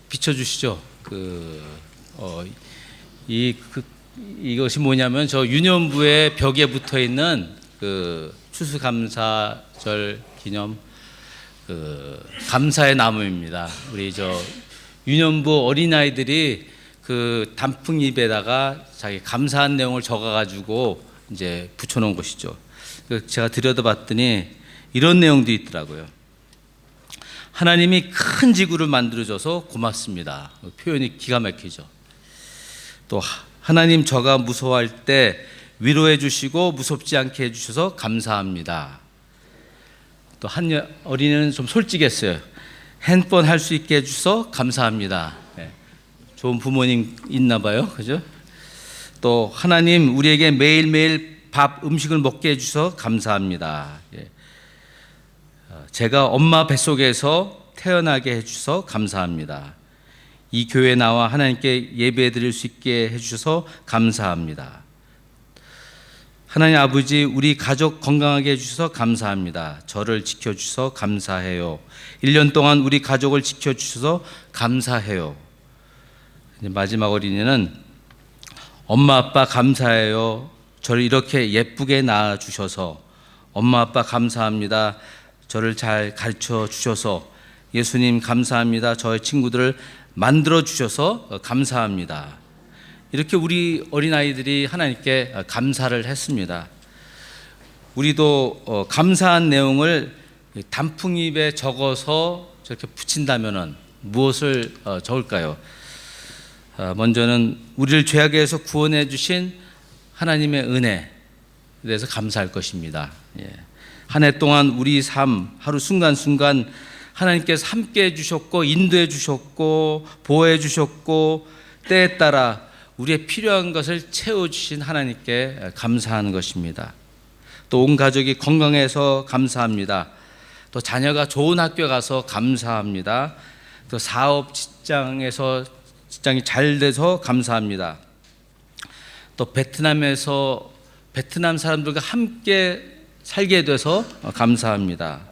비춰주시죠. 이것이 뭐냐면 저 유년부의 벽에 붙어 있는 추수감사절 기념 감사의 나무입니다. 우리 저 유년부 어린아이들이 단풍잎에다가 자기 감사한 내용을 적어가지고 이제 붙여놓은 것이죠. 제가 들여다봤더니 이런 내용도 있더라고요. 하나님이 큰 지구를 만들어줘서 고맙습니다. 표현이 기가 막히죠. 또 하나님 저가 무서워할 때 위로해 주시고 무섭지 않게 해주셔서 감사합니다. 또 한 어린이는 좀 솔직했어요. 핸드폰 할 수 있게 해주셔서 감사합니다. 네. 좋은 부모님 있나 봐요. 그죠? 또 하나님 우리에게 매일매일 음식을 먹게 해주셔서 감사합니다. 예. 제가 엄마 뱃속에서 태어나게 해주셔서 감사합니다. 이 교회에 나와 하나님께 예배 드릴 수 있게 해주셔서 감사합니다. 하나님 아버지 우리 가족 건강하게 해주셔서 감사합니다. 저를 지켜주셔서 감사해요. 1년 동안 우리 가족을 지켜주셔서 감사해요. 마지막 어린이는 엄마 아빠 감사해요. 저를 이렇게 예쁘게 낳아주셔서 엄마 아빠 감사합니다. 저를 잘 가르쳐 주셔서 예수님 감사합니다. 저의 친구들을 만들어 주셔서 감사합니다. 이렇게 우리 어린아이들이 하나님께 감사를 했습니다. 우리도 감사한 내용을 단풍잎에 적어서 저렇게 붙인다면 무엇을 적을까요? 먼저는 우리를 죄악에서 구원해 주신 하나님의 은혜에 대해서 감사할 것입니다. 한 해 동안 우리 삶 하루 순간순간 하나님께서 함께 해주셨고 인도해 주셨고 보호해 주셨고 때에 따라 우리의 필요한 것을 채워주신 하나님께 감사하는 것입니다. 또 온 가족이 건강해서 감사합니다. 또 자녀가 좋은 학교 가서 감사합니다. 또 사업 직장이 잘 돼서 감사합니다. 또 베트남 사람들과 함께 살게 돼서 감사합니다.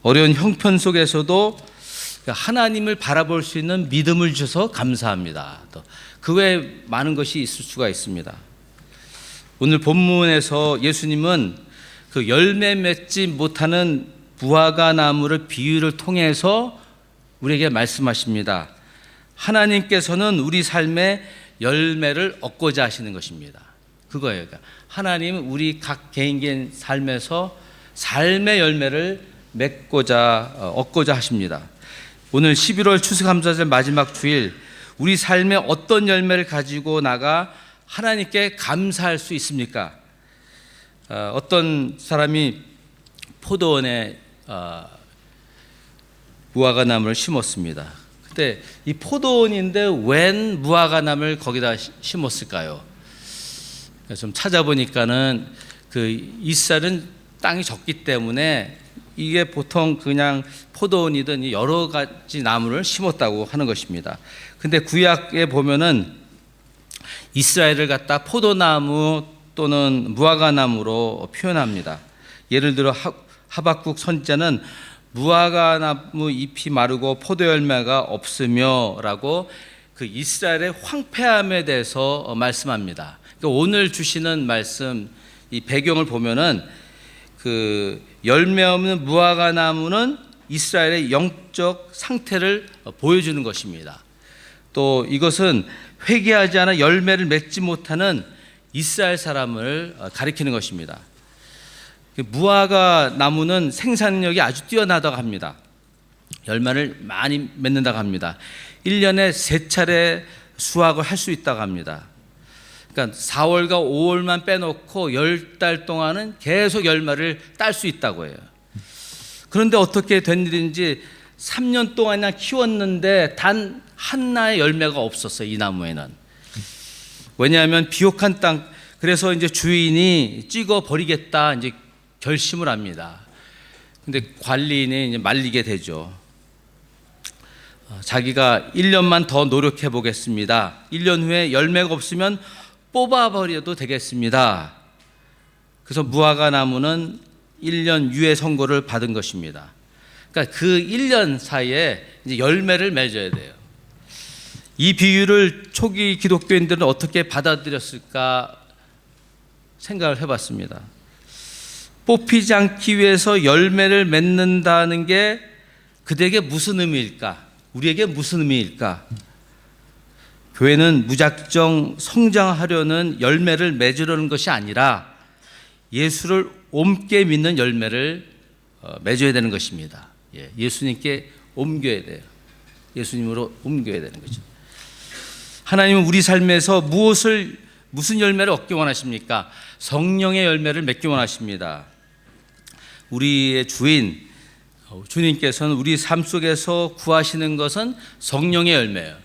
어려운 형편 속에서도 하나님을 바라볼 수 있는 믿음을 주셔서 감사합니다. 또 그 외에 많은 것이 있을 수가 있습니다. 오늘 본문에서 예수님은 열매 맺지 못하는 무화과 나무를 비유를 통해서 우리에게 말씀하십니다. 하나님께서는 우리 삶에 열매를 얻고자 하시는 것입니다. 그거예요. 하나님은 우리 각 개인 삶에서 삶의 열매를 얻고자 하십니다. 오늘 11월 추수감사절 마지막 주일 우리 삶에 어떤 열매를 가지고 나가 하나님께 감사할 수 있습니까? 어떤 사람이 포도원에 무화과 나무를 심었습니다. 근데 이 포도원인데 웬 무화과 나무를 거기다 심었을까요? 좀 찾아보니까는 이스라엘은 땅이 적기 때문에 이게 보통 그냥 포도원이든 여러 가지 나무를 심었다고 하는 것입니다. 근데 구약에 보면은 이스라엘을 갖다 포도나무 또는 무화과 나무로 표현합니다. 예를 들어 하박국 선지자는 무화과 나무 잎이 마르고 포도 열매가 없으며라고 이스라엘의 황폐함에 대해서 말씀합니다. 오늘 주시는 말씀 이 배경을 보면은 열매 없는 무화과 나무는 이스라엘의 영적 상태를 보여주는 것입니다. 또 이것은 회개하지 않아 열매를 맺지 못하는 이스라엘 사람을 가리키는 것입니다. 무화과 나무는 생산력이 아주 뛰어나다고 합니다. 열매를 많이 맺는다고 합니다. 1년에 3차례 수확을 할 수 있다고 합니다. 그러니까 4월과 5월만 빼놓고 10달 동안은 계속 열매를 딸 수 있다고 해요. 그런데 어떻게 된 일인지 3년 동안이나 키웠는데 단 하나의 열매가 없었어요. 이 나무에는. 왜냐하면 비옥한 땅, 그래서 이제 주인이 찍어 버리겠다 이제 결심을 합니다. 근데 관리인이 이제 말리게 되죠. 자기가 1년만 더 노력해 보겠습니다. 1년 후에 열매가 없으면 뽑아버려도 되겠습니다. 그래서 무화과 나무는 1년 유예 선고를 받은 것입니다. 그러니까 그 1년 사이에 이제 열매를 맺어야 돼요. 이 비유를 초기 기독교인들은 어떻게 받아들였을까 생각을 해봤습니다. 뽑히지 않기 위해서 열매를 맺는다는 게 그들에게 무슨 의미일까? 우리에게 무슨 의미일까? 교회는 무작정 성장하려는 열매를 맺으려는 것이 아니라 예수를 옮게 믿는 열매를 맺어야 되는 것입니다. 예수님께 옮겨야 돼요. 예수님으로 옮겨야 되는 거죠. 하나님은 우리 삶에서 무슨 열매를 얻기 원하십니까? 성령의 열매를 맺기 원하십니다. 우리의 주님께서는 우리 삶 속에서 구하시는 것은 성령의 열매예요.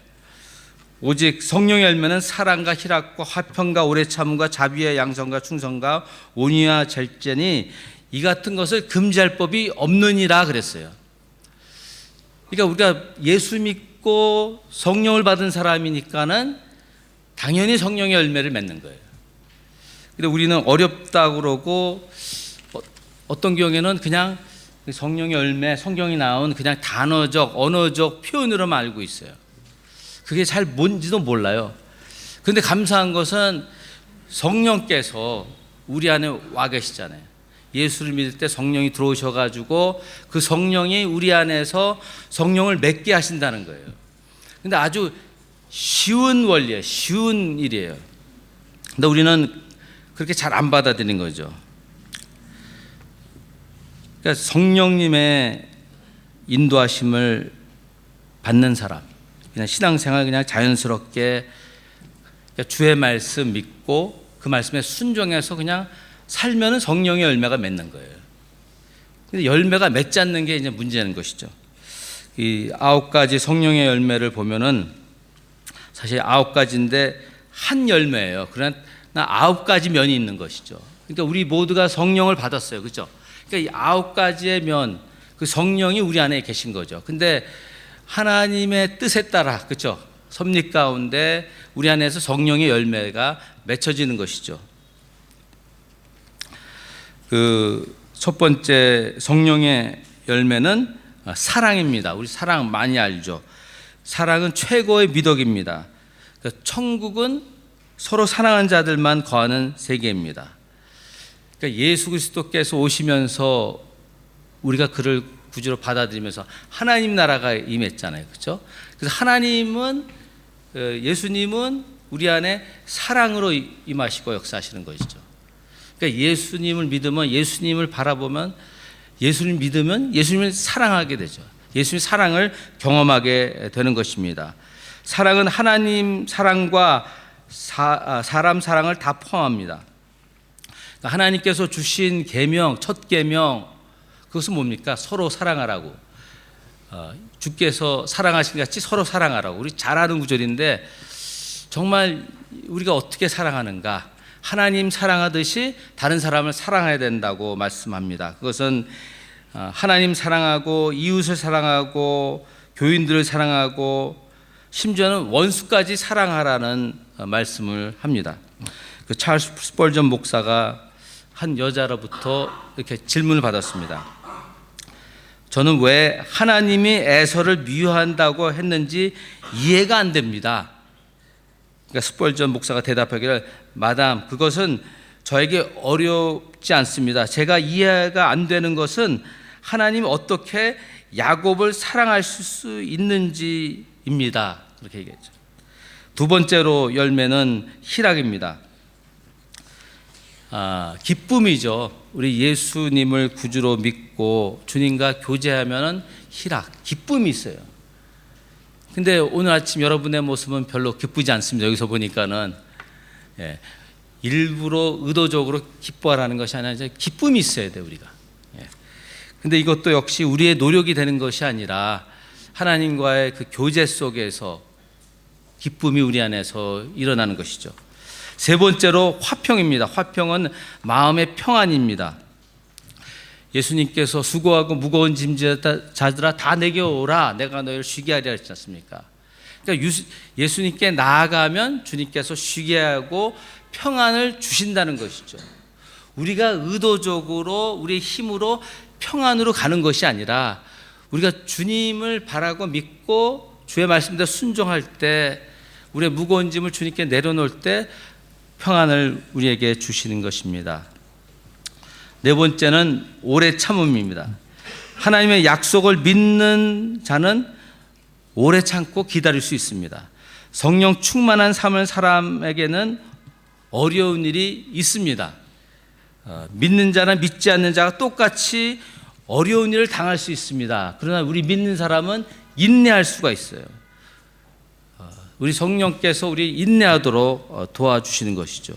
오직 성령의 열매는 사랑과 희락과 화평과 오래 참음과 자비와 양선과 충성과 온유와 절제니 이 같은 것을 금지할 법이 없느니라 그랬어요. 그러니까 우리가 예수 믿고 성령을 받은 사람이니까는 당연히 성령의 열매를 맺는 거예요. 근데 우리는 어렵다고 그러고 어떤 경우에는 그냥 성령의 열매, 성경이 나온 그냥 단어적, 언어적 표현으로만 알고 있어요. 그게 잘 뭔지도 몰라요. 그런데 감사한 것은 성령께서 우리 안에 와 계시잖아요. 예수를 믿을 때 성령이 들어오셔가지고 그 성령이 우리 안에서 성령을 맺게 하신다는 거예요. 근데 아주 쉬운 원리예요. 쉬운 일이에요. 근데 우리는 그렇게 잘 안 받아들이는 거죠. 그러니까 성령님의 인도하심을 받는 사람, 그냥 신앙생활 그냥 자연스럽게 주의 말씀 믿고 그 말씀에 순종해서 그냥 살면은 성령의 열매가 맺는 거예요. 근데 열매가 맺지 않는 게 이제 문제는 것이죠. 이 9가지 성령의 열매를 보면은 사실 9가지인데 한 열매예요. 그러나 9가지 면이 있는 것이죠. 그러니까 우리 모두가 성령을 받았어요. 그렇죠? 그러니까 이 9가지의 면, 그 성령이 우리 안에 계신 거죠. 근데 하나님의 뜻에 따라, 그렇죠? 섭리 가운데 우리 안에서 성령의 열매가 맺혀지는 것이죠. 그 첫 번째 성령의 열매는 사랑입니다. 우리 사랑 많이 알죠. 사랑은 최고의 미덕입니다. 그러니까 천국은 서로 사랑하는 자들만 거하는 세계입니다. 그러니까 예수 그리스도께서 오시면서 우리가 그를 구주로 받아들이면서 하나님 나라가 임했잖아요. 그렇죠? 그래서 하나님은, 예수님은 우리 안에 사랑으로 임하시고 역사하시는 것이죠. 그러니까 예수님을 믿으면, 예수님을 바라보면, 예수님을 믿으면 예수님을 사랑하게 되죠. 예수님의 사랑을 경험하게 되는 것입니다. 사랑은 하나님 사랑과 사람 사랑을 다 포함합니다. 그러니까 하나님께서 주신 계명, 첫 계명, 그것은 뭡니까? 서로 사랑하라고. 주께서 사랑하신 것 같이 서로 사랑하라고. 우리 잘 아는 구절인데 정말 우리가 어떻게 사랑하는가? 하나님 사랑하듯이 다른 사람을 사랑해야 된다고 말씀합니다. 그것은 하나님 사랑하고 이웃을 사랑하고 교인들을 사랑하고 심지어는 원수까지 사랑하라는 말씀을 합니다. 그 찰스 스펄전 목사가 한 여자로부터 이렇게 질문을 받았습니다. 저는 왜 하나님이 에서를 미워한다고 했는지 이해가 안 됩니다. 그러니까 스펄전 목사가 대답하기를, 마담, 그것은 저에게 어렵지 않습니다. 제가 이해가 안 되는 것은 하나님이 어떻게 야곱을 사랑하실 수 있는지입니다. 그렇게 얘기했죠. 두 번째로 열매는 희락입니다. 기쁨이죠. 우리 예수님을 구주로 믿고 주님과 교제하면은 희락, 기쁨이 있어요. 근데 오늘 아침 여러분의 모습은 별로 기쁘지 않습니다. 여기서 보니까는 일부러 의도적으로 기뻐하라는 것이 아니라 이제 기쁨이 있어야 돼 우리가. 근데 이것도 역시 우리의 노력이 되는 것이 아니라 하나님과의 그 교제 속에서 기쁨이 우리 안에서 일어나는 것이죠. 세 번째로 화평입니다. 화평은 마음의 평안입니다. 예수님께서 수고하고 무거운 짐자들아 다 내게 오라, 내가 너희를 쉬게 하리라 했지 않습니까? 그러니까 예수님께 나아가면 주님께서 쉬게 하고 평안을 주신다는 것이죠. 우리가 의도적으로 우리의 힘으로 평안으로 가는 것이 아니라 우리가 주님을 바라고 믿고 주의 말씀대로 순종할 때, 우리의 무거운 짐을 주님께 내려놓을 때 평안을 우리에게 주시는 것입니다. 네 번째는 오래 참음입니다. 하나님의 약속을 믿는 자는 오래 참고 기다릴 수 있습니다. 성령 충만한 삶을 사람에게는 어려운 일이 있습니다. 믿는 자나 믿지 않는 자가 똑같이 어려운 일을 당할 수 있습니다. 그러나 우리 믿는 사람은 인내할 수가 있어요. 우리 성령께서 우리 인내하도록 도와주시는 것이죠.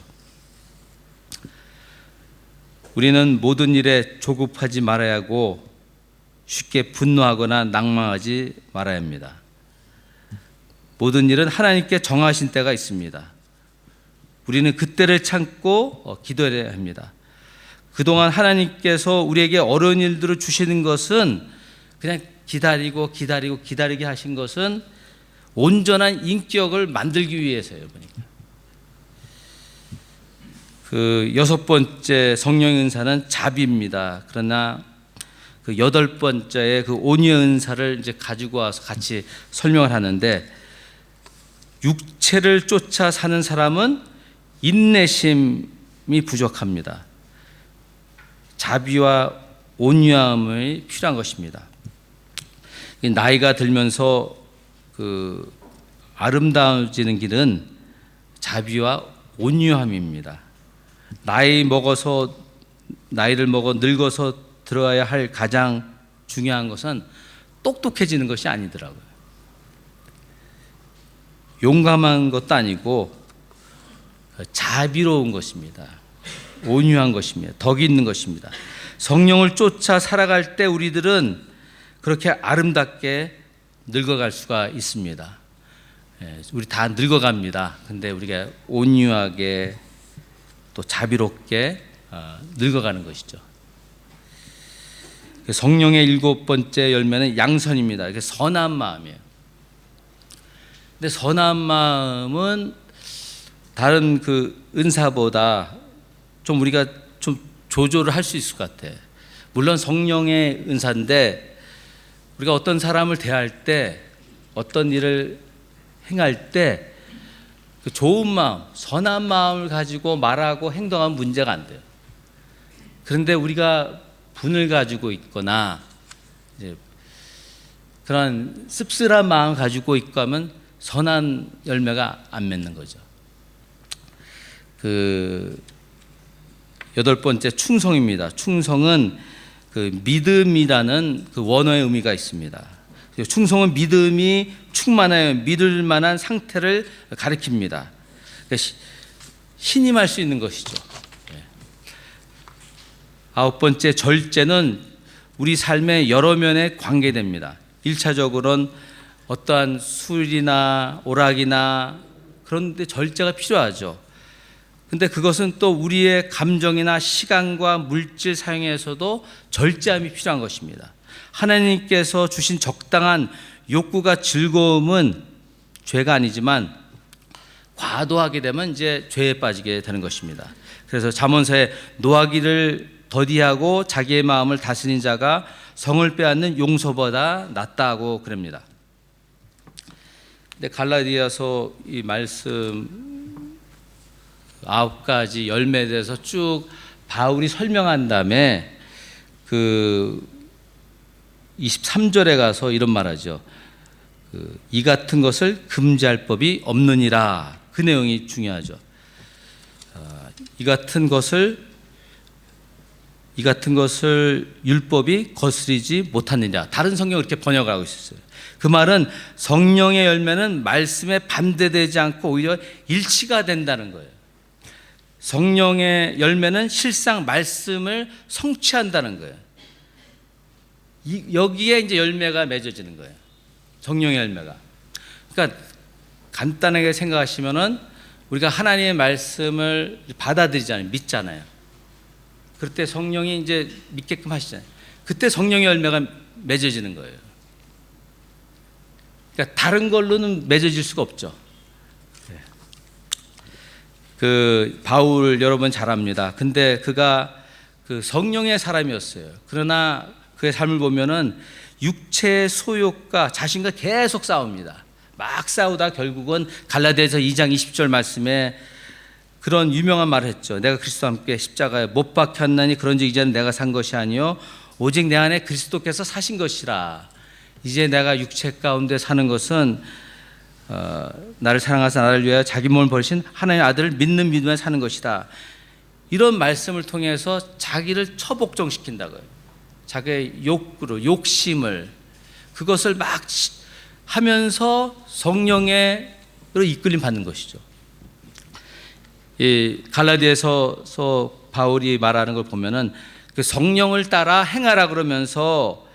우리는 모든 일에 조급하지 말아야 하고 쉽게 분노하거나 낭망하지 말아야 합니다. 모든 일은 하나님께 정하신 때가 있습니다. 우리는 그때를 참고 기도해야 합니다. 그동안 하나님께서 우리에게 어려운 일들을 주시는 것은 그냥 기다리게 하신 것은 온전한 인격을 만들기 위해서요. 보니까 그 여섯 번째 성령의 은사는 자비입니다. 그러나 그 여덟 번째의 그 온유의 은사를 이제 가지고 와서 같이 설명을 하는데, 육체를 쫓아 사는 사람은 인내심이 부족합니다. 자비와 온유함이 필요한 것입니다. 나이가 들면서 그 아름다워지는 길은 자비와 온유함입니다. 나이를 먹어 늙어서 들어야 할 가장 중요한 것은 똑똑해지는 것이 아니더라고요. 용감한 것도 아니고 자비로운 것입니다. 온유한 것입니다. 덕이 있는 것입니다. 성령을 쫓아 살아갈 때 우리들은 그렇게 아름답게 늙어갈 수가 있습니다. 우리 다 늙어갑니다. 근데 우리가 온유하게 또 자비롭게 늙어가는 것이죠. 성령의 일곱 번째 열매는 양선입니다. 이게 선한 마음이에요. 근데 선한 마음은 다른 그 은사보다 좀 우리가 좀 조절을 할 수 있을 것 같아. 물론 성령의 은사인데 우리가 어떤 사람을 대할 때, 어떤 일을 행할 때 그 좋은 마음, 선한 마음을 가지고 말하고 행동하면 문제가 안 돼요. 그런데 우리가 분을 가지고 있거나 이제 그런 씁쓸한 마음을 가지고 있고 하면 선한 열매가 안 맺는 거죠. 그 여덟 번째 충성입니다. 충성은 그 믿음이라는 그 원어의 의미가 있습니다. 충성은 믿음이 충만하여 믿을 만한 상태를 가리킵니다. 그러니까 신임할 수 있는 것이죠. 아홉 번째 절제는 우리 삶의 여러 면에 관계됩니다. 1차적으로는 어떠한 술이나 오락이나 그런 데 절제가 필요하죠. 근데 그것은 또 우리의 감정이나 시간과 물질 사용에서도 절제함이 필요한 것입니다. 하나님께서 주신 적당한 욕구가 즐거움은 죄가 아니지만 과도하게 되면 이제 죄에 빠지게 되는 것입니다. 그래서 잠언서에 노하기를 더디하고 자기의 마음을 다스린 자가 성을 빼앗는 용서보다 낫다고 그럽니다. 근데 갈라디아서 이 말씀 9가지 열매에 대해서 쭉 바울이 설명한 다음에 그 23절에 가서 이런 말하죠. 이 같은 것을 금지할 법이 없느니라. 그 내용이 중요하죠. 이 같은 것을 율법이 거스리지 못하느냐. 다른 성경을 이렇게 번역하고 있었어요. 그 말은 성령의 열매는 말씀에 반대되지 않고 오히려 일치가 된다는 거예요. 성령의 열매는 실상 말씀을 성취한다는 거예요. 여기에 이제 열매가 맺어지는 거예요. 성령의 열매가. 그러니까 간단하게 생각하시면은 우리가 하나님의 말씀을 받아들이잖아요. 믿잖아요. 그럴 때 성령이 이제 믿게끔 하시잖아요. 그때 성령의 열매가 맺어지는 거예요. 그러니까 다른 걸로는 맺어질 수가 없죠. 그 바울 여러분 잘 압니다. 근데 그가 그 성령의 사람이었어요. 그러나 그의 삶을 보면은 육체의 소욕과 자신과 계속 싸웁니다. 막 싸우다 결국은 갈라디아서 2장 20절 말씀에 그런 유명한 말을 했죠. 내가 그리스도와 함께 십자가에 못 박혔나니 그런즉 이제는 내가 산 것이 아니요 오직 내 안에 그리스도께서 사신 것이라. 이제 내가 육체 가운데 사는 것은 나를 사랑하사 나를 위하여 자기 몸을 버리신 하나님의 아들을 믿는 믿음에 사는 것이다. 이런 말씀을 통해서 자기를 처복종시킨다고요. 자기의 욕구로 욕심을 그것을 막 하면서 성령으로 이끌림 받는 것이죠. 이 갈라디아서 바울이 말하는 걸 보면은 그 성령을 따라 행하라 그러면서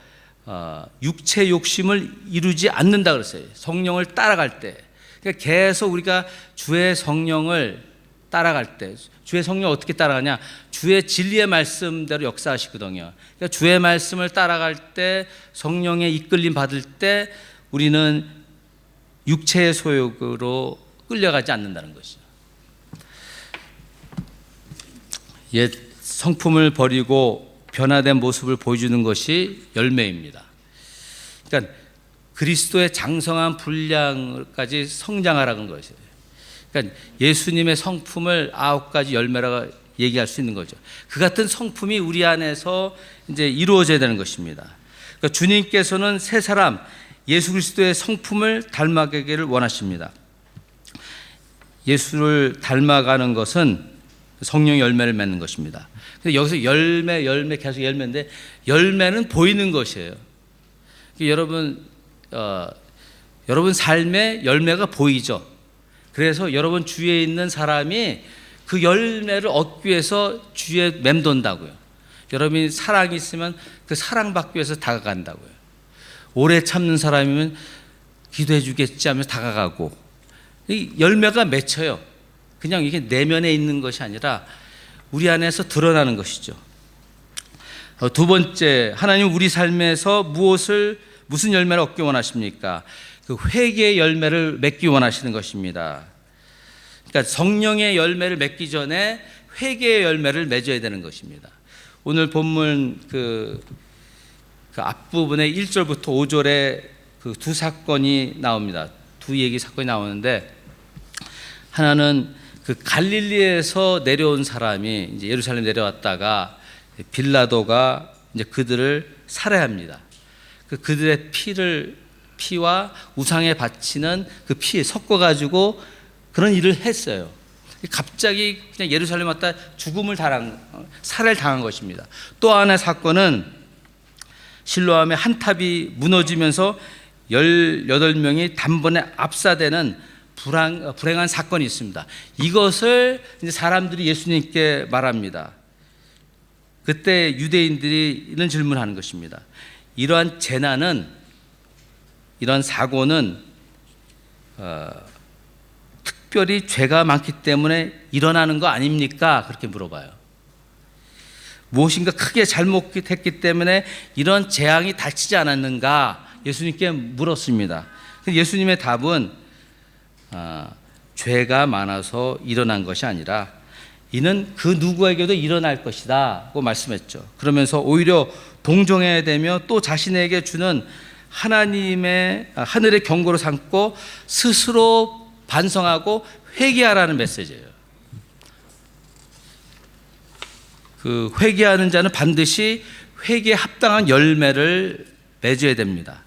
육체 욕심을 이루지 않는다 그랬어요. 성령을 따라갈 때. 그러니까 계속 우리가 주의 성령을 따라갈 때, 주의 성령 어떻게 따라가냐? 주의 진리의 말씀대로 역사하시거든요. 그러니까 주의 말씀을 따라갈 때, 성령의 이끌림 받을 때 우리는 육체의 소욕으로 끌려가지 않는다는 것이죠. 옛 성품을 버리고 변화된 모습을 보여주는 것이 열매입니다. 그러니까 그리스도의 장성한 분량까지 성장하라는 것이에요. 그러니까 예수님의 성품을 9가지 열매라고 얘기할 수 있는 거죠. 그 같은 성품이 우리 안에서 이제 이루어져야 되는 것입니다. 그러니까 주님께서는 새 사람 예수 그리스도의 성품을 닮아가기를 원하십니다. 예수를 닮아가는 것은 성령의 열매를 맺는 것입니다. 근데 여기서 열매 계속 열매인데 열매는 보이는 것이에요. 여러분 삶의 열매가 보이죠. 그래서 여러분 주위에 있는 사람이 그 열매를 얻기 위해서 주위에 맴돈다고요. 여러분이 사랑이 있으면 그 사랑받기 위해서 다가간다고요. 오래 참는 사람이면 기도해 주겠지 하면서 다가가고 이 열매가 맺혀요. 그냥 이게 내면에 있는 것이 아니라 우리 안에서 드러나는 것이죠. 두 번째, 하나님 우리 삶에서 무슨 열매를 얻기 원하십니까? 그 회개의 열매를 맺기 원하시는 것입니다. 그러니까 성령의 열매를 맺기 전에 회개의 열매를 맺어야 되는 것입니다. 오늘 본문 그 앞부분에 1절부터 5절에 그 두 사건이 나옵니다. 두 얘기 사건이 나오는데 하나는 그 갈릴리에서 내려온 사람이 이제 예루살렘 내려왔다가 빌라도가 이제 그들을 살해합니다. 그들의 피와 우상에 바치는 그 피에 섞어가지고 그런 일을 했어요. 갑자기 그냥 예루살렘 왔다 살해를 당한 것입니다. 또 하나의 사건은 실로암의 한 탑이 무너지면서 18명이 단번에 압사되는 불행한 사건이 있습니다. 이것을 이제 사람들이 예수님께 말합니다. 그때 유대인들이 이런 질문을 하는 것입니다. 이러한 재난은, 이러한 사고는 특별히 죄가 많기 때문에 일어나는 거 아닙니까? 그렇게 물어봐요. 무엇인가 크게 잘못했기 때문에 이런 재앙이 닥치지 않았는가? 예수님께 물었습니다. 예수님의 답은 죄가 많아서 일어난 것이 아니라 이는 그 누구에게도 일어날 것이다 고 말씀했죠. 그러면서 오히려 동정해야 되며 또 자신에게 주는 하나님의 하늘의 경고로 삼고 스스로 반성하고 회개하라는 메시지예요. 그 회개하는 자는 반드시 회개에 합당한 열매를 맺어야 됩니다.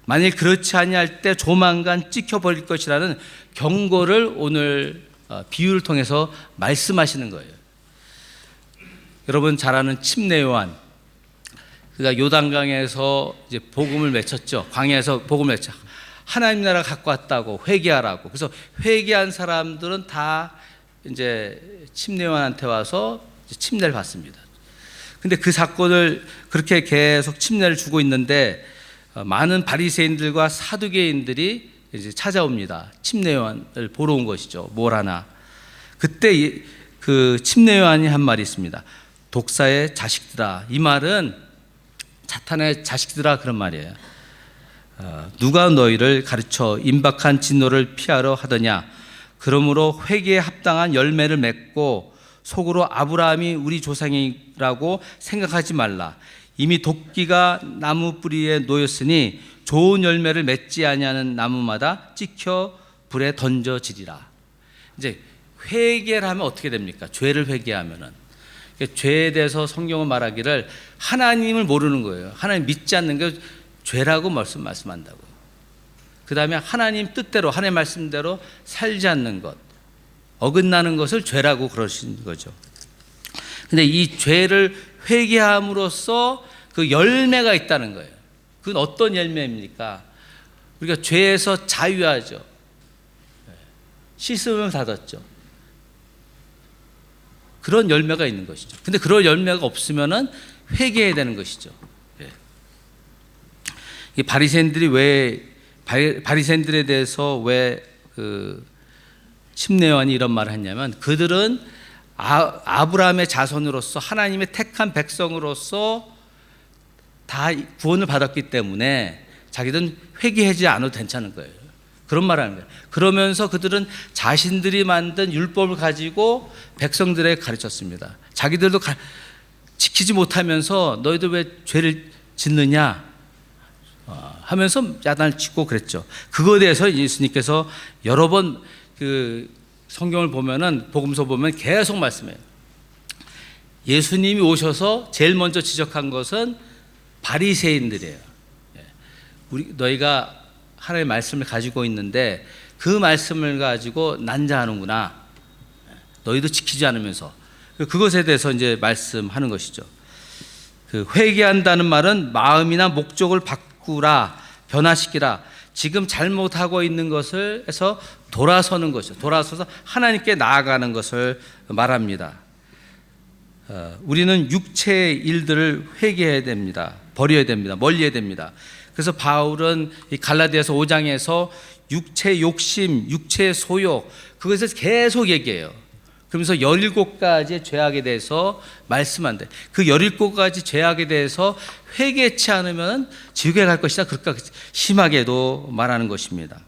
만일 그렇지 아니할 때 조만간 찍혀버릴 것이라는 경고를 오늘 비유를 통해서 말씀하시는 거예요. 여러분 잘 아는 침례 요한, 그가 요단강에서 이제 복음을 외쳤죠. 광야에서 복음을 외쳐 하나님 나라 갖고 왔다고 회개하라고. 그래서 회개한 사람들은 다 이제 침례 요한한테 와서 침례를 받습니다. 근데 그 사건을 그렇게 계속 침례를 주고 있는데 많은 바리새인들과 사두개인들이 이제 찾아옵니다. 침례 요한을 보러 온 것이죠. 뭘 하나. 그때 그 침례 요한이 한 말이 있습니다. 독사의 자식들아. 이 말은 사탄의 자식들아 그런 말이에요. 누가 너희를 가르쳐 임박한 진노를 피하려 하더냐. 그러므로 회개에 합당한 열매를 맺고 속으로 아브라함이 우리 조상이라고 생각하지 말라. 이미 도끼가 나무 뿌리에 놓였으니 좋은 열매를 맺지 아니하는 나무마다 찍혀 불에 던져지리라. 이제 회개를 하면 어떻게 됩니까? 죄를 회개하면은, 죄에 대해서 성경은 말하기를 하나님을 모르는 거예요. 하나님 믿지 않는 게 죄라고 말씀한다고요. 그 다음에 하나님 뜻대로, 하나님 말씀대로 살지 않는 것, 어긋나는 것을 죄라고 그러신 거죠. 근데 이 죄를 회개함으로써 그 열매가 있다는 거예요. 그건 어떤 열매입니까? 우리가 죄에서 자유하죠. 씻음을 받았죠. 그런 열매가 있는 것이죠. 근데 그런 열매가 없으면은 회개해야 되는 것이죠. 이 바리새인들이 왜 바리새인들에 대해서 왜 심내요한이 이런 말을 했냐면, 그들은 아브라함의 자손으로서 하나님의 택한 백성으로서 다 구원을 받았기 때문에 자기들은 회개하지 않아도 괜찮은 거예요. 그런 말을 하는 거예요. 그러면서 그들은 자신들이 만든 율법을 가지고 백성들에게 가르쳤습니다. 자기들도 지키지 못하면서 너희들 왜 죄를 짓느냐 하면서 야단을 치고 그랬죠. 그거에 대해서 예수님께서 여러 번 성경을 보면은, 복음서 보면 계속 말씀해요. 예수님이 오셔서 제일 먼저 지적한 것은 바리새인들이에요. 너희가 하나님의 말씀을 가지고 있는데 그 말씀을 가지고 난자하는구나. 너희도 지키지 않으면서. 그것에 대해서 이제 말씀하는 것이죠. 회개한다는 말은 마음이나 목적을 바꾸라, 변화시키라. 지금 잘못하고 있는 것을 해서 돌아서는 것이죠. 돌아서서 하나님께 나아가는 것을 말합니다. 우리는 육체의 일들을 회개해야 됩니다. 버려야 됩니다. 멀리해야 됩니다. 그래서 바울은 이 갈라디아서 5장에서 육체 욕심, 육체 소욕, 그것을 계속 얘기해요. 그러면서 17가지의 죄악에 대해서 말씀한대. 그 17가지 죄악에 대해서 회개치 않으면 지옥에 갈 것이다. 그렇게 심하게도 말하는 것입니다.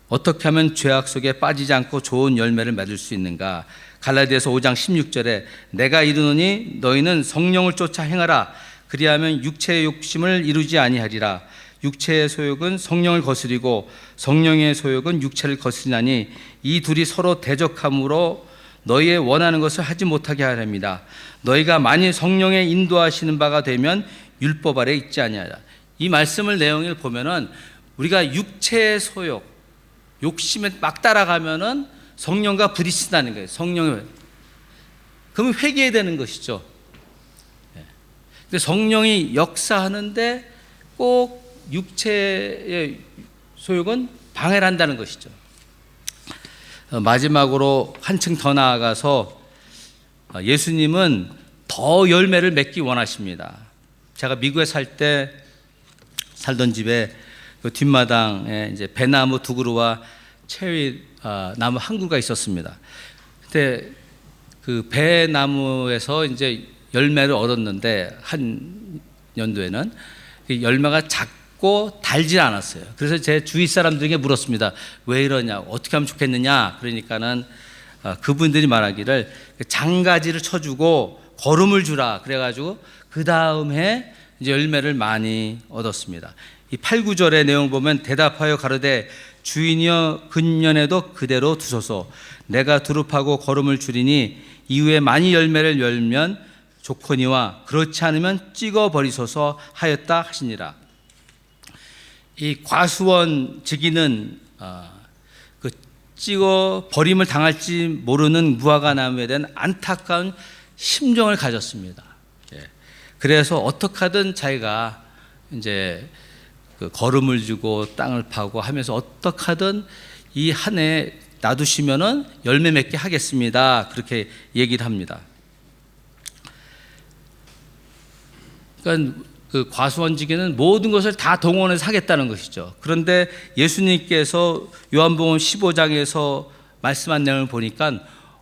어떻게 하면 죄악 속에 빠지지 않고 좋은 열매를 맺을 수 있는가? 갈라디아서 5장 16절에 내가 이르노니 너희는 성령을 쫓아 행하라. 그리하면 육체의 욕심을 이루지 아니하리라. 육체의 소욕은 성령을 거스리고 성령의 소욕은 육체를 거스리나니 이 둘이 서로 대적함으로 너희의 원하는 것을 하지 못하게 하렵니다. 너희가 만일 성령의 인도하시는 바가 되면 율법 아래 있지 아니하라. 이 말씀을 내용을 보면은 우리가 육체의 소욕, 욕심에 막 따라가면은 성령과 부딪힌다는 거예요. 성령을. 그러면 회개해야 되는 것이죠. 근데 성령이 역사하는데 꼭 육체의 소욕은 방해를 한다는 것이죠. 마지막으로 한층 더 나아가서 예수님은 더 열매를 맺기 원하십니다. 제가 미국에 살던 집에 그 뒷마당에 이제 배나무 두 그루와 체리 나무 한 그루가 있었습니다. 그때 그 배나무에서 이제 열매를 얻었는데 한 연도에는 열매가 작고 달지 않았어요. 그래서 제 주위 사람들에게 물었습니다. 왜 이러냐고, 어떻게 하면 좋겠느냐. 그러니까는 그분들이 말하기를 장가지를 쳐주고 거름을 주라. 그래가지고 그 다음에 이제 열매를 많이 얻었습니다. 이 8, 9절의 내용을 보면 대답하여 가로되 주인이여 근년에도 그대로 두소서. 내가 두릅하고 거름을 주리니 이후에 많이 열매를 열면 좋거니와 그렇지 않으면 찍어버리소서 하였다 하시니라. 이 과수원 즉위는 그 찍어버림을 당할지 모르는 무화과 나무에 대한 안타까운 심정을 가졌습니다. 그래서 어떻게 하든 자기가 이제 그 거름을 주고 땅을 파고 하면서 어떻게 하든 이 한 해 놔두시면은 열매 맺게 하겠습니다. 그렇게 얘기를 합니다. 그러니까 그 과수원지기는 모든 것을 다 동원해서 하겠다는 것이죠. 그런데 예수님께서 요한복음 15장에서 말씀한 내용을 보니까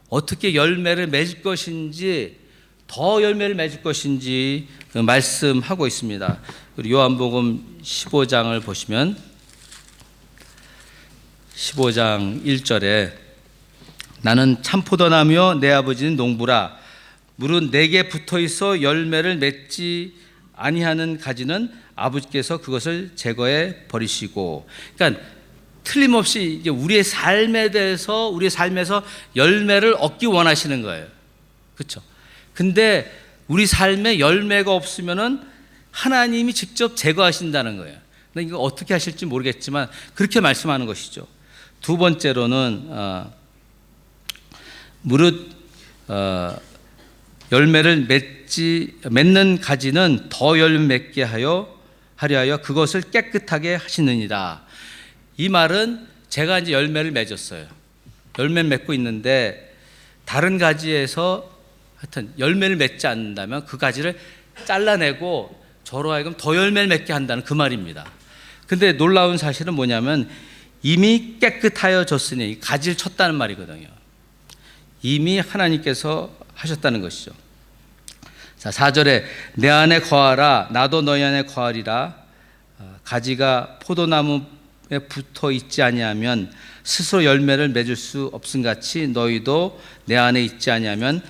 어떻게 열매를 맺을 것인지, 더 열매를 맺을 것인지 말씀하고 있습니다. 요한복음 15장을 보시면 15장 1절에 나는 참포도나무요 내 아버지는 농부라 무릇 내게 붙어 있어 열매를 맺지 아니하는 가지는 아버지께서 그것을 제거해 버리시고. 그러니까 틀림없이 이제 우리의 삶에 대해서, 우리의 삶에서 열매를 얻기 원하시는 거예요. 그렇죠? 근데 우리 삶에 열매가 없으면은 하나님이 직접 제거하신다는 거예요. 근데 이거 어떻게 하실지 모르겠지만 그렇게 말씀하는 것이죠. 두 번째로는 무릇 열매를 맺는 가지는 더 열매 맺게 하려 그것을 깨끗하게 하시느니라. 이 말은 제가 이제 열매를 맺었어요. 열매 맺고 있는데 다른 가지에서 하여튼 열매를 맺지 않는다면 그 가지를 잘라내고 저로 하여금 더 열매를 맺게 한다는 그 말입니다. 근데 놀라운 사실은 뭐냐면 이미 깨끗하여졌으니, 가지를 쳤다는 말이거든요. 이미 하나님께서 하셨다는 것이죠. 자, 4절에 내 안에 거하라 나도 너희 안에 거하리라. 가지가 포도나무에 붙어 있지 아니하면 스스로 열매를 맺을 수 없음같이 너희도 내 안에 있지 아니하면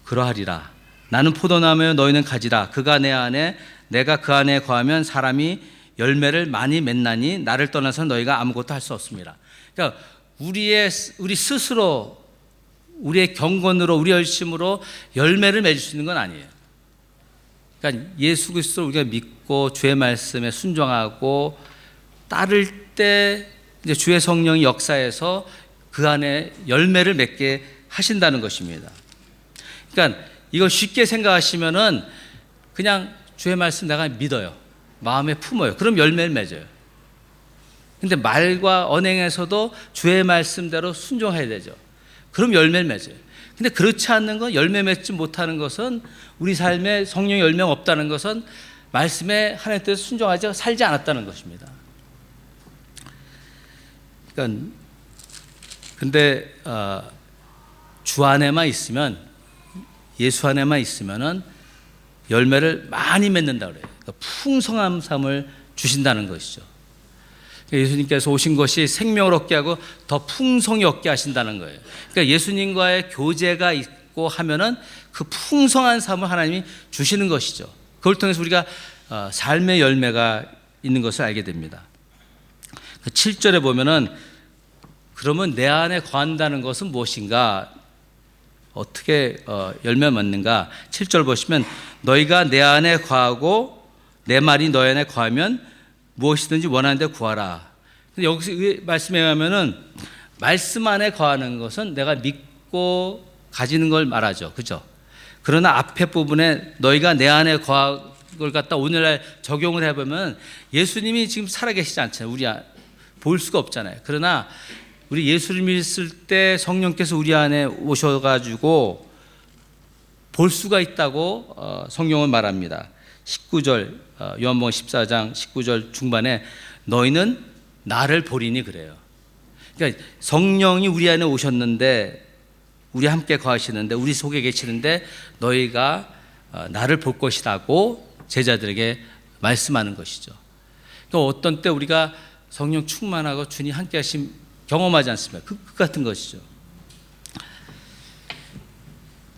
그러하리라. 나는 포도나무여 너희는 가지라. 그가 내 안에 내가 그 안에 거하면 사람이 열매를 많이 맺나니 나를 떠나서 너희가 아무것도 할 수 없습니다. 그러니까 우리 스스로 우리의 경건으로 우리 열심으로 열매를 맺을 수 있는 건 아니에요. 그러니까 예수 그리스도를 우리가 믿고 주의 말씀에 순종하고 따를 때 이제 주의 성령이 역사해서 그 안에 열매를 맺게 하신다는 것입니다. 그러니까 이걸 쉽게 생각하시면은 그냥 주의 말씀 내가 믿어요. 마음에 품어요. 그럼 열매를 맺어요. 근데 말과 언행에서도 주의 말씀대로 순종해야 되죠. 그럼 열매를 맺어요. 근데 그렇지 않는 건, 열매 맺지 못하는 것은, 우리 삶에 성령의 열매가 없다는 것은 말씀에 하나님 뜻에 순종하지 살지 않았다는 것입니다. 그러니까 근데 주 안에만 있으면, 예수 안에만 있으면은 열매를 많이 맺는다 그래요. 그러니까 풍성한 삶을 주신다는 것이죠. 예수님께서 오신 것이 생명을 얻게 하고 더 풍성히 얻게 하신다는 거예요. 그러니까 예수님과의 교제가 있고 하면은 그 풍성한 삶을 하나님이 주시는 것이죠. 그걸 통해서 우리가 삶의 열매가 있는 것을 알게 됩니다. 7절에 보면은 그러면 내 안에 거한다는 것은 무엇인가? 어떻게 열매 맺는가? 7절 보시면 너희가 내 안에 거하고 내 말이 너희 안에 거하면 무엇이든지 원하는 데 구하라. 근데 여기서 이 말씀에 의하면은 말씀 안에 거하는 것은 내가 믿고 가지는 걸 말하죠. 그죠? 그러나 앞에 부분에 너희가 내 안에 거할 걸 갖다 오늘날 적용을 해보면 예수님이 지금 살아계시지 않잖아요. 우리 볼 수가 없잖아요. 그러나 우리 예수를 믿을 때 성령께서 우리 안에 오셔가지고 볼 수가 있다고 성경은 말합니다. 19절 요한복음 14장 19절 중반에 너희는 나를 보리니 그래요. 그러니까 성령이 우리 안에 오셨는데, 우리 함께 거하시는데, 우리 속에 계시는데 너희가 나를 볼 것이라고 제자들에게 말씀하는 것이죠. 또 어떤 때 우리가 성령 충만하고 주님 함께 하심 경험하지 않습니까? 그 같은 것이죠.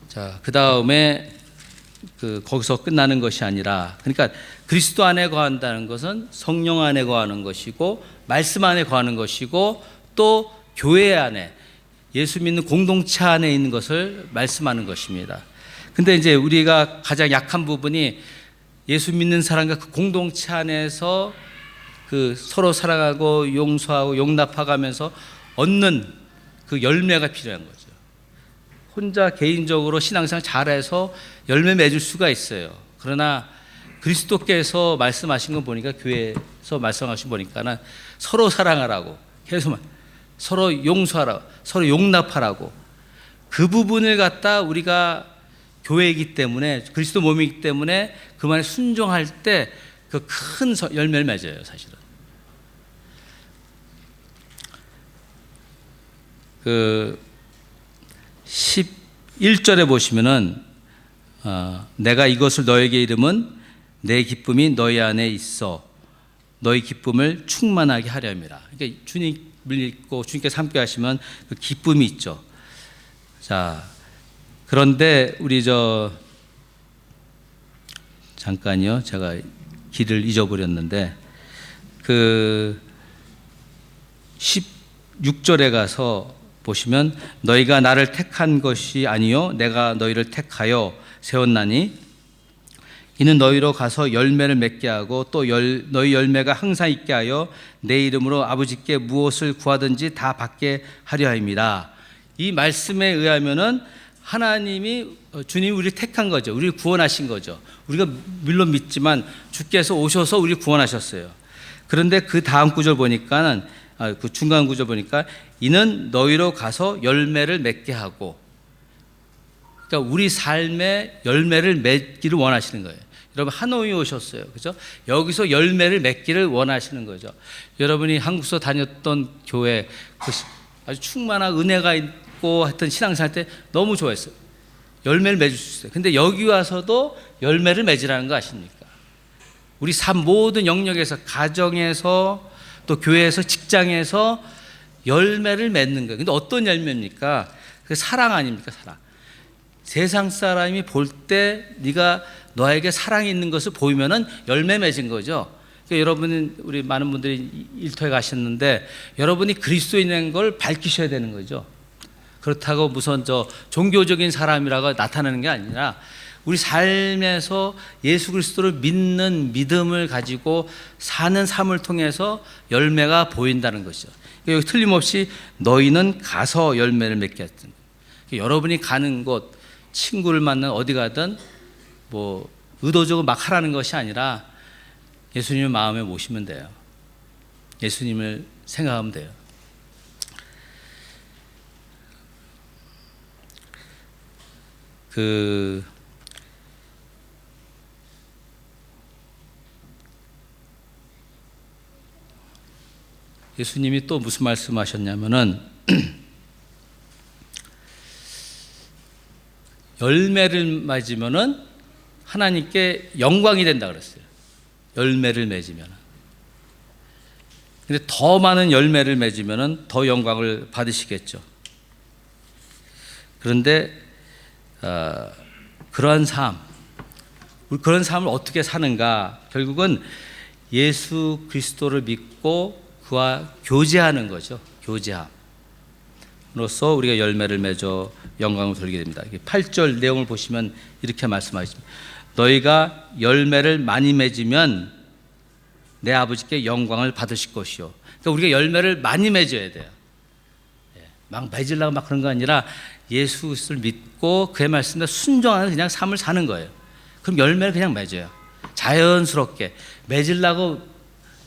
자, 그 다음에 거기서 끝나는 것이 아니라, 그러니까 그리스도 안에 거한다는 것은 성령 안에 거하는 것이고 말씀 안에 거하는 것이고 또 교회 안에, 예수 믿는 공동체 안에 있는 것을 말씀하는 것입니다. 근데 이제 우리가 가장 약한 부분이 예수 믿는 사람과 그 공동체 안에서 그 서로 사랑하고 용서하고 용납하면서 얻는 그 열매가 필요한 거죠. 혼자 개인적으로 신앙생활 잘해서 열매 맺을 수가 있어요. 그러나 그리스도께서 말씀하신 거 보니까, 교회에서 말씀하신 거 보니까는 서로 사랑하라고, 계속 서로 용서하라고, 서로 용납하라고, 그 부분을 갖다 우리가 교회이기 때문에, 그리스도 몸이기 때문에 그 말에 순종할 때 그 큰 열매를 맺어요, 사실은. 그 11절에 보시면은 내가 이것을 너에게 이름은 내 기쁨이 너희 안에 있어 너희 기쁨을 충만하게 하려 함이라. 그러니까 주님을 믿고 주님께서 함께 하시면 그 기쁨이 있죠. 자, 그런데 잠깐요. 제가 길을 잊어버렸는데 그 16절에 가서 보시면 너희가 나를 택한 것이 아니요 내가 너희를 택하여 세웠나니 이는 너희로 가서 열매를 맺게 하고 또 너희 열매가 항상 있게 하여 내 이름으로 아버지께 무엇을 구하든지 다 받게 하려 함이라. 이 말씀에 의하면은 하나님이 주님이 우리를 택한 거죠. 우리를 구원하신 거죠. 우리가 물론 믿지만 주께서 오셔서 우리를 구원하셨어요. 그런데 그 다음 구절 보니까는 그 중간 구절 보니까 이는 너희로 가서 열매를 맺게 하고, 그러니까 우리 삶에 열매를 맺기를 원하시는 거예요. 여러분 하노이에 오셨어요. 그죠? 여기서 열매를 맺기를 원하시는 거죠. 여러분이 한국서 다녔던 교회 아주 충만한 은혜가 있고 하여튼 신앙생활 때 너무 좋아했어요. 열매를 맺을 수 있어요. 근데 여기 와서도 열매를 맺으라는 거 아십니까? 우리 삶 모든 영역에서, 가정에서 또 교회에서, 직장에서 열매를 맺는 거예요. 근데 어떤 열매입니까? 그 사랑 아닙니까? 사랑. 세상 사람이 볼 때 네가 너에게 사랑이 있는 것을 보이면은 열매 맺은 거죠. 그러니까 여러분은, 우리 많은 분들이 일터에 가셨는데 여러분이 그리스도인인 걸 밝히셔야 되는 거죠. 그렇다고 무슨 종교적인 사람이라고 나타나는 게 아니라 우리 삶에서 예수 그리스도를 믿는 믿음을 가지고 사는 삶을 통해서 열매가 보인다는 것이죠. 여기 틀림없이 너희는 가서 열매를 맺게 했던, 여러분이 가는 곳, 친구를 만나 어디 가든 뭐 의도적으로 막 하라는 것이 아니라 예수님을 마음에 모시면 돼요. 예수님을 생각하면 돼요. 예수님이 또 무슨 말씀하셨냐면은 열매를 맺으면은 하나님께 영광이 된다 그랬어요. 열매를 맺으면. 근데 더 많은 열매를 맺으면은 더 영광을 받으시겠죠. 그런데 그러한 삶을 어떻게 사는가? 결국은 예수 그리스도를 믿고 그와 교제하는 거죠. 교제함으로써 우리가 열매를 맺어 영광을 돌리게 됩니다. 8절 내용을 보시면 이렇게 말씀하십니다. 너희가 열매를 많이 맺으면 내 아버지께 영광을 받으실 것이요. 그러니까 우리가 열매를 많이 맺어야 돼요. 막 맺으려고 막 그런 거 아니라 예수 그리스도를 믿고 그의 말씀에 순종하는 그냥 삶을 사는 거예요. 그럼 열매를 그냥 맺어요. 자연스럽게 맺으려고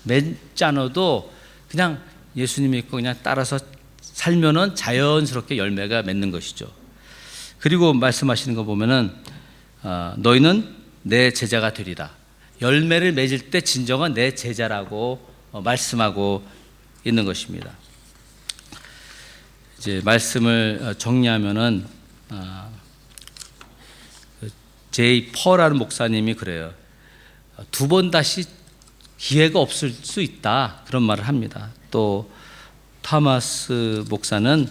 맺지 않아도 그냥 예수님 믿고 그냥 따라서 살면은 자연스럽게 열매가 맺는 것이죠. 그리고 말씀하시는 거 보면은 너희는 내 제자가 되리라. 열매를 맺을 때 진정한 내 제자라고 말씀하고 있는 것입니다. 이제 말씀을 정리하면은 제이 퍼라는 목사님이 그래요. 두 번 다시 기회가 없을 수 있다, 그런 말을 합니다. 또 토마스 목사는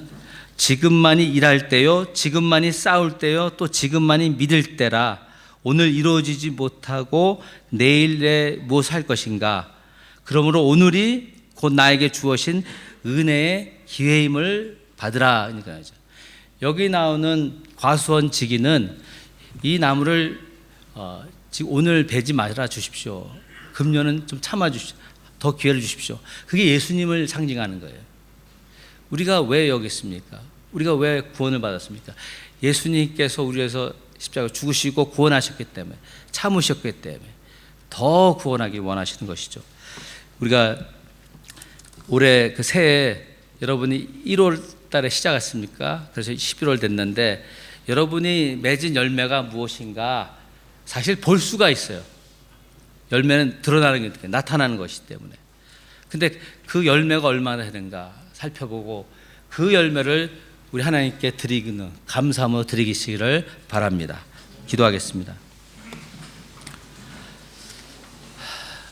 지금만이 일할 때요, 지금만이 싸울 때요, 또 지금만이 믿을 때라. 오늘 이루어지지 못하고 내일에 무엇을 할 것인가? 그러므로 오늘이 곧 나에게 주어진 은혜의 기회임을 받으라. 그러니까 여기 나오는 과수원 지기는 이 나무를 지금 오늘 베지 말아 주십시오. 금년은 좀 참아 주십시오. 더 기회를 주십시오. 그게 예수님을 상징하는 거예요. 우리가 왜 여기 있습니까? 우리가 왜 구원을 받았습니까? 예수님께서 우리 위해서 십자가를 죽으시고 구원하셨기 때문에, 참으셨기 때문에 더 구원하기 원하시는 것이죠. 우리가 올해 그 새해 여러분이 1월 달에 시작했습니까? 그래서 11월 됐는데 여러분이 맺은 열매가 무엇인가 사실 볼 수가 있어요. 열매는 드러나는 게 나타나는 것이기 때문에. 근데 그 열매가 얼마나 되는가 살펴보고 그 열매를 우리 하나님께 드리는 감사함으로 드리시기를 바랍니다. 기도하겠습니다.